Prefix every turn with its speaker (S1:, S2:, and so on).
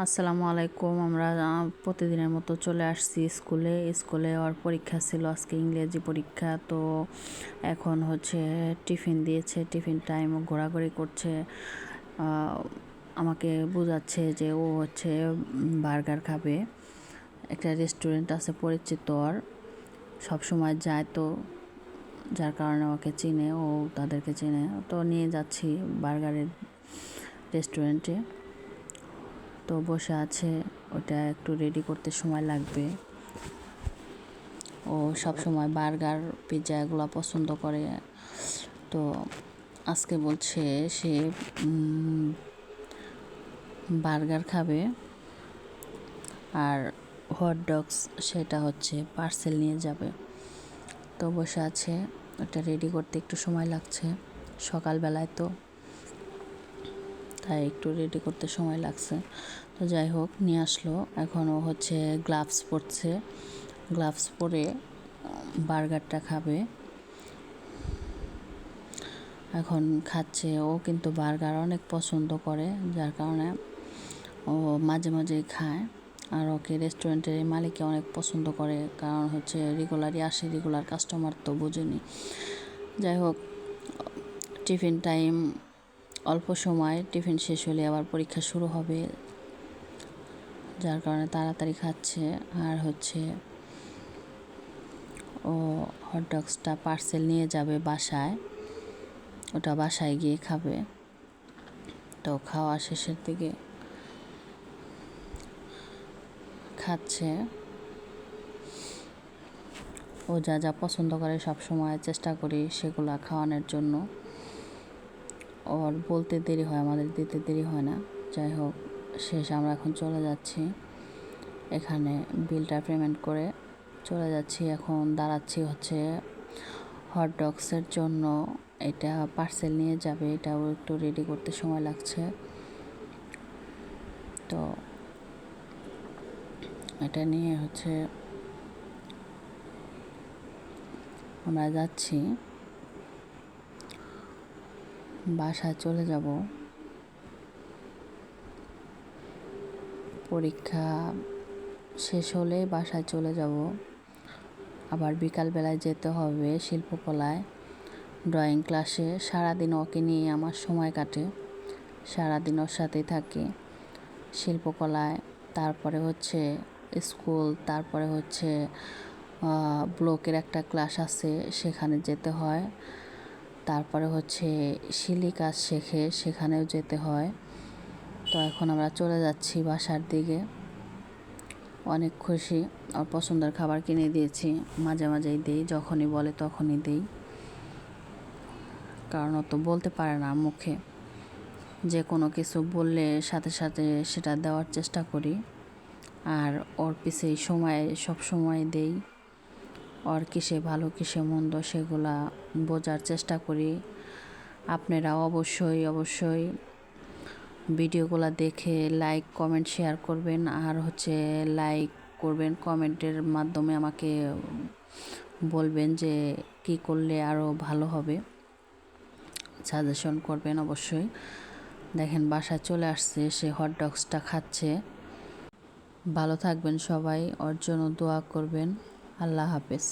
S1: আসসালামু আলাইকুম। আমরা প্রতিদিনের মতো চলে আসছি স্কুলে ওর পরীক্ষা ছিল আজকে, ইংরেজি পরীক্ষা। তো এখন হচ্ছে টিফিন দিয়েছে, টিফিন টাইম ঘোরাঘুরি করছে। আমাকে বোঝাচ্ছে যে ও হচ্ছে বার্গার খাবে। একটা রেস্টুরেন্ট আছে পরিচিত, ওর সবসময় যায়, তো যার কারণে ওকে চিনে, ও তাদেরকে চিনে। তো নিয়ে যাচ্ছি বার্গারের রেস্টুরেন্টে। তো বসে আছে, ওটা একটু রেডি করতে সময় লাগবে। ও সব সময় বার্গার পিৎজা এগুলো পছন্দ করে। তো আজকে বলছে সে বার্গার খাবে আর হট ডগস সেটা হচ্ছে পার্সেল নিয়ে যাবে। তো বসে আছে, ওটা রেডি করতে একটু সময় লাগছে, সকালবেলায় তো তাই একটু রেডি করতে সময় লাগছে। তো যাই হোক, নিয়ে আসলো। এখনও হচ্ছে গ্লাভস পরছে, গ্লাভস পরে বার্গারটা খাবে। এখন খাচ্ছে। ও কিন্তু বার্গার অনেক পছন্দ করে, যার কারণে ও মাঝে মাঝেই খায়। আর ওকে রেস্টুরেন্টের মালিককে অনেক পছন্দ করে, কারণ হচ্ছে রেগুলারই আসে, রেগুলার কাস্টমার তো বোঝেনি। যাই হোক, টিফিন টাইম অল্প সময়, টিফিন শেষ হলে আবার পরীক্ষা শুরু হবে, যার কারণে তাড়াতাড়ি খাচ্ছে। আর হচ্ছে ও হটডগসটা পার্সেল নিয়ে যাবে বাসায়, ওটা বাসায় গিয়ে খাবে। তো খাওয়া শেষের দিকে খাচ্ছে। ও যা যা পছন্দ করে সব সময় চেষ্টা করি সেগুলো খাওয়ানোর জন্য। ওর বলতে দেরি হয়, আমাদের দিতে দেরি হয় না। যাই হোক, শেষ আমরা এখন চলে যাচ্ছি, এখানে বিলটা পেমেন্ট করে চলে যাচ্ছি। এখন দাঁড়াচ্ছি হচ্ছে হটডগসের জন্য, এটা পার্সেল নিয়ে যাবে, এটাও একটু রেডি করতে সময় লাগছে। তো এটা নিয়ে হচ্ছে আমরা যাচ্ছি, বাসায় চলে যাব। পরীক্ষা শেষ হলে বাসায় চলে যাব। আবার বিকালবেলায় যেতে হবে শিল্পকলায়, ড্রয়িং ক্লাসে। সারাদিন ওকে নিয়ে আমার সময় কাটে, সারাদিন ওর সাথেই থাকি শিল্পকলায়। তারপরে হচ্ছে স্কুল, তারপরে হচ্ছে ব্লকের একটা ক্লাস আছে, সেখানে যেতে হয়। তারপরে হচ্ছে শিলি কাজ শেখে, সেখানেও যেতে হয়। তো এখন আমরা চলে যাচ্ছি বাসার দিকে। অনেক খুশি, ওর পছন্দের খাবার কিনে দিয়েছি, মাঝে মাঝেই দিই, যখনই বলে তখনই দিই, কারণ ও তো বলতে পারে না মুখে। যে কোনো কিছু বললে সাথে সাথে সেটা দেওয়ার চেষ্টা করি। আর ওর পিছে সব সময় দেই। ওর কিসে ভালো কিসে মন্দ সেগুলা বোঝার চেষ্টা করি। আপনারা অবশ্যই ভিডিওগুলো দেখে লাইক কমেন্ট শেয়ার করবেন, আর হচ্ছে লাইক করবেন, কমেন্টের মাধ্যমে আমাকে বলবেন যে কি করলে আরও ভালো হবে, সাজেশন করবেন অবশ্যই। দেখেন বাসায় চলে আসছে, সে হটডগসটা খাচ্ছে। ভালো থাকবেন সবাই, ওর জন্য দোয়া করবেন। আল্লাহ হাফেজ।